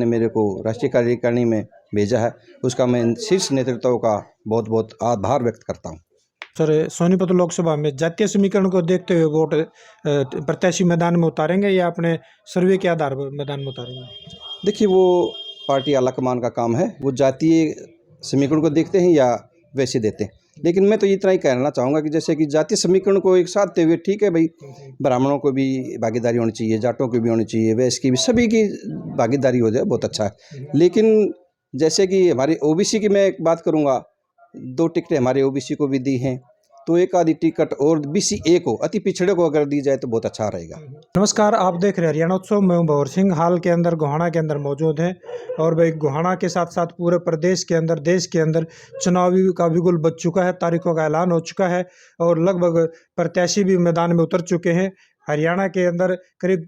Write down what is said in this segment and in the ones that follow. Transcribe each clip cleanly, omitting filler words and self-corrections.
ने मेरे को राष्ट्रीय कार्यकारिणी में भेजा है, उसका मैं शीर्ष नेतृत्व का बहुत बहुत आभार व्यक्त करता हूँ। सर, सोनीपत लोकसभा में जातीय समीकरण को देखते हुए वोट प्रत्याशी मैदान में उतारेंगे या अपने सर्वे के आधार पर मैदान में उतारेंगे? देखिए, वो पार्टी आलाकमान का काम है, वो जातीय समीकरण को देखते हैं या वैसे देते हैं। लेकिन मैं तो इतना ही कहना चाहूँगा कि जैसे कि जातीय समीकरण को एक साथ देते हुए ठीक है भाई, ब्राह्मणों को भी भागीदारी होनी चाहिए, जाटों की भी होनी चाहिए, वैश्य की भी, सभी की भागीदारी हो जाए बहुत अच्छा है। लेकिन जैसे कि हमारी ओबीसी की मैं एक बात करूँगा, 2 टिकटें हमारे ओबीसी को भी दी हैं, तो एक आधी टिकट और BC को, अति पिछड़े को अगर दी जाए तो बहुत अच्छा रहेगा। नमस्कार, आप देख रहे हैं हरियाणा उत्सव। मैं भंवर सिंह हाल के अंदर गोहाना के अंदर मौजूद हैं और भाई गोहाना के साथ साथ पूरे प्रदेश के अंदर, देश के अंदर चुनावी का बिगुल बज चुका है, तारीखों का ऐलान हो चुका है और लगभग प्रत्याशी भी मैदान में उतर चुके हैं। हरियाणा के अंदर करीब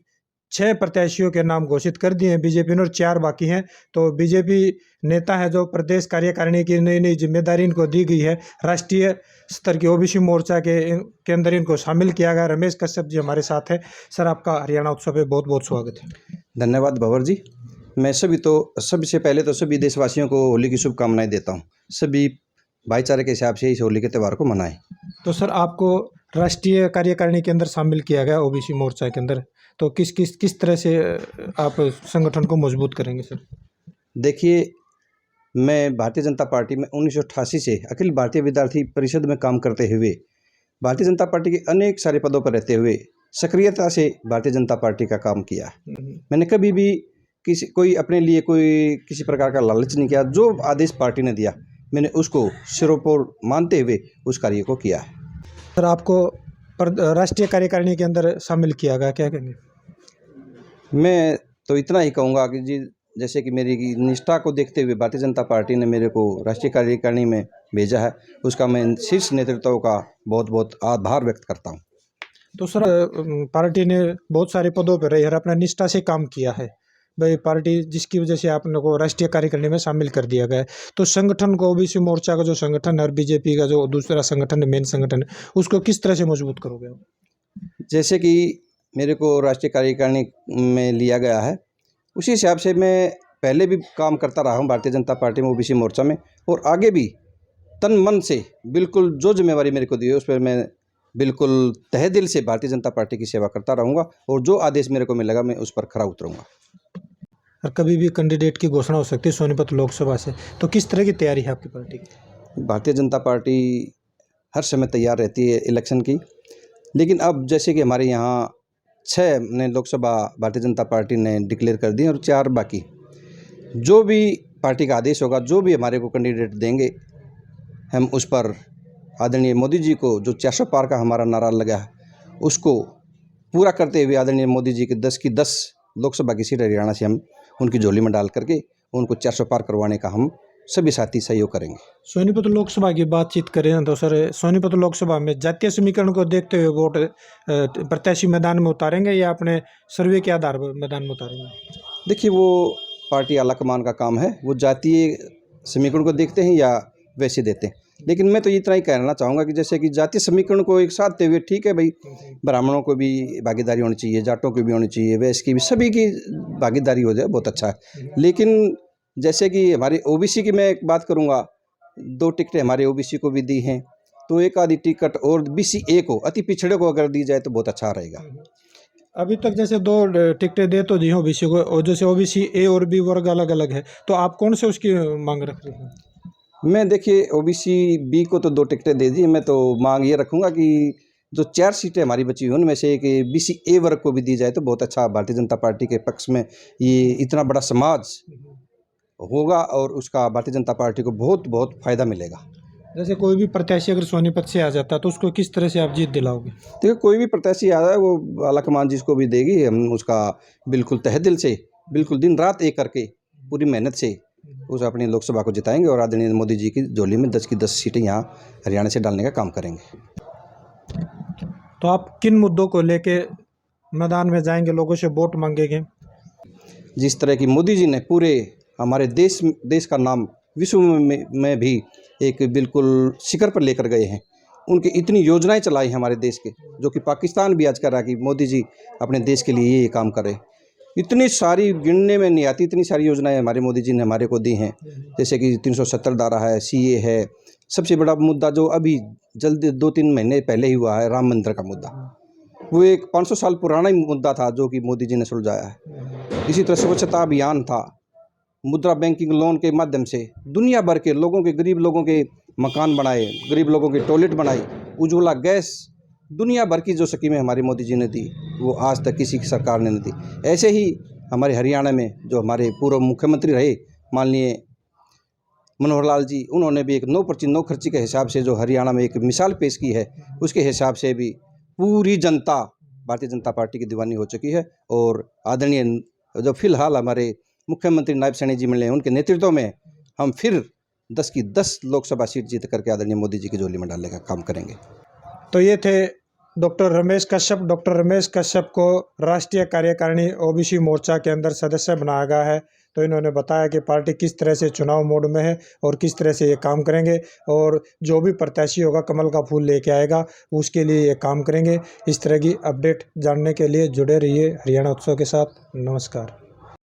6 प्रत्याशियों के नाम घोषित कर दिए हैं बीजेपी ने और 4 बाकी हैं। तो बीजेपी नेता है जो प्रदेश कार्यकारिणी की नई नई जिम्मेदारी इनको दी गई है, राष्ट्रीय स्तर की ओबीसी मोर्चा के अंदर इनको शामिल किया गया। रमेश कश्यप जी हमारे साथ है। सर, आपका हरियाणा उत्सव पे बहुत बहुत स्वागत है। धन्यवाद भंवर जी। मैं सबसे पहले तो सभी देशवासियों को होली की शुभकामनाएं देता हूं। सभी भाईचारे के हिसाब से इस होली के त्यौहार को मनाएं। तो सर, आपको राष्ट्रीय कार्यकारिणी के अंदर शामिल किया गया ओबीसी मोर्चा के अंदर, तो किस तरह से आप संगठन को मजबूत करेंगे सर? देखिए, मैं भारतीय जनता पार्टी में 1988 से अखिल भारतीय विद्यार्थी परिषद में काम करते हुए, भारतीय जनता पार्टी के अनेक सारे पदों पर रहते हुए सक्रियता से भारतीय जनता पार्टी का काम किया है। मैंने कभी भी कोई अपने लिए कोई किसी प्रकार का लालच नहीं किया। जो आदेश पार्टी ने दिया मैंने उसको सिरोपोर मानते हुए उस कार्य को किया है। सर, आपको राष्ट्रीय कार्यकारिणी के अंदर शामिल किया गया, क्या कहेंगे? मैं तो इतना ही कहूँगा कि जी, जैसे कि मेरी निष्ठा को देखते हुए भारतीय जनता पार्टी ने मेरे को राष्ट्रीय कार्यकारिणी में भेजा है, उसका मैं शीर्ष नेतृत्व का बहुत बहुत आभार व्यक्त करता हूँ। तो सर, पार्टी ने बहुत सारे पदों पर रही और अपना निष्ठा से काम किया है भाई, पार्टी जिसकी वजह से आपने को राष्ट्रीय कार्यकारिणी में शामिल कर दिया गया है। तो संगठन को, ओबीसी मोर्चा का जो संगठन है और बीजेपी का जो दूसरा संगठन है, मेन संगठन है, उसको किस तरह से मजबूत करोगे? जैसे कि मेरे को राष्ट्रीय कार्यकारिणी में लिया गया है, उसी हिसाब से मैं पहले भी काम करता रहा हूँ भारतीय जनता पार्टी में, ओबीसी मोर्चा में, और आगे भी तन मन से बिल्कुल जो जिम्मेवारी मेरे को दी है उस पर मैं बिल्कुल तहे दिल से भारतीय जनता पार्टी की सेवा करता रहूँगा और जो आदेश मेरे को मिलेगा मैं उस पर खरा उतरूँगा। और कभी भी कैंडिडेट की घोषणा हो सकती है सोनीपत लोकसभा से, तो किस तरह की तैयारी है आपकी पार्टी की? भारतीय जनता पार्टी हर समय तैयार रहती है इलेक्शन की, लेकिन अब जैसे कि हमारे यहाँ 6 ने लोकसभा भारतीय जनता पार्टी ने डिक्लेयर कर दी और 4 बाकी, जो भी पार्टी का आदेश होगा, जो भी हमारे को कैंडिडेट देंगे, हम उस पर आदरणीय मोदी जी को जो 400 पार का हमारा नारा लगा है उसको पूरा करते हुए आदरणीय मोदी जी के 10 की 10 लोकसभा की सीट हरियाणा से हम उनकी झोली में डाल करके उनको 400 पार करवाने का हम सभी साथी सहयोग करेंगे। सोनीपत लोकसभा की बातचीत करें तो सर, सोनीपत लोकसभा में जातीय समीकरण को देखते हुए वोट प्रत्याशी मैदान में उतारेंगे या अपने सर्वे के आधार पर मैदान में उतारेंगे? देखिए, वो पार्टी आलाकमान का काम है, वो जातीय समीकरण को देखते हैं या वैसे देते हैं। लेकिन मैं तो इतना ही कहना चाहूँगा कि जैसे कि जातीय समीकरण को एक साथ देते हुए ठीक है भाई, ब्राह्मणों को भी भागीदारी होनी चाहिए, जाटों की भी होनी चाहिए, वैश्य की भी, सभी की भागीदारी हो जाए बहुत अच्छा है। लेकिन जैसे कि हमारी ओबीसी की मैं एक बात करूँगा, 2 टिकटें हमारे ओबीसी को भी दी हैं, तो एक आधी टिकट और BC को, अति पिछड़े को अगर दी जाए तो बहुत अच्छा रहेगा। अभी तक जैसे 2 टिकटें दे तो दी हैं ओबीसी को, और जैसे ओबीसी ए और बी वर्ग अलग अलग है, तो आप कौन से उसकी मांग रख रहे हैं? मैं देखिए, ओबीसी बी को तो 2 टिकटें दे दी, मैं तो मांग ये रखूँगा कि जो 4 सीटें हमारी बची हुई उनमें से एक BC वर्ग को भी दी जाए तो बहुत अच्छा भारतीय जनता पार्टी के पक्ष में ये इतना बड़ा समाज होगा और उसका भारतीय जनता पार्टी को बहुत बहुत फायदा मिलेगा। जैसे कोई भी प्रत्याशी अगर सोनीपत से आ जाता है तो उसको किस तरह से आप जीत दिलाओगे? देखिए, कोई भी प्रत्याशी आ जाए वो आलाकमान जिसको भी देगी, हम उसका बिल्कुल तहे दिल से, बिल्कुल दिन रात एक करके पूरी मेहनत से उस अपनी लोकसभा को जिताएंगे और आदरणीय मोदी जी की झोली में 10 की 10 सीटें यहाँ हरियाणा से डालने का काम करेंगे। तो आप किन मुद्दों को लेके मैदान में जाएंगे, लोगों से वोट मांगेंगे? जिस तरह की मोदी जी ने पूरे हमारे देश का नाम विश्व में भी एक बिल्कुल शिखर पर लेकर गए हैं, उनकी इतनी योजनाएं चलाई हमारे देश के, जो कि पाकिस्तान भी आज कर रहा है कि मोदी जी अपने देश के लिए ये काम करें। इतनी सारी गिनने में नहीं आती, इतनी सारी योजनाएं हमारे मोदी जी ने हमारे को दी हैं। जैसे कि 370 धारा है, सीए है, सबसे बड़ा मुद्दा जो अभी जल्दी 2-3 महीने पहले ही हुआ है, राम मंदिर का मुद्दा। वो एक 500 साल पुराना ही मुद्दा था जो कि मोदी जी ने सुलझाया है। इसी तरह स्वच्छता अभियान था, मुद्रा बैंकिंग लोन के माध्यम से दुनिया भर के लोगों के, गरीब लोगों के मकान बनाए, गरीब लोगों के टॉयलेट बनाई, उज्ज्वला गैस, दुनिया भर की जो स्कीमें हमारे मोदी जी ने दी वो आज तक किसी की सरकार ने नहीं दी। ऐसे ही हमारे हरियाणा में जो हमारे पूर्व मुख्यमंत्री रहे माननीय मनोहर लाल जी, उन्होंने भी एक नो खर्ची के हिसाब से जो हरियाणा में एक मिसाल पेश की है, उसके हिसाब से भी पूरी जनता भारतीय जनता पार्टी की दीवानी हो चुकी है। और आदरणीय जो फिलहाल हमारे मुख्यमंत्री नायब सैनी जी मिले हैं, उनके नेतृत्व में हम फिर 10 की 10 लोकसभा सीट जीत करके आदरणीय मोदी जी की झोली में डालने का काम करेंगे। तो ये थे डॉक्टर रमेश कश्यप। डॉक्टर रमेश कश्यप को राष्ट्रीय कार्यकारिणी ओबीसी मोर्चा के अंदर सदस्य बनाया गया है। तो इन्होंने बताया कि पार्टी किस तरह से चुनाव मोड में है और किस तरह से ये काम करेंगे, और जो भी प्रत्याशी होगा कमल का फूल लेके आएगा उसके लिए ये काम करेंगे। इस तरह की अपडेट जानने के लिए जुड़े रहिए हरियाणा उत्सव के साथ। नमस्कार।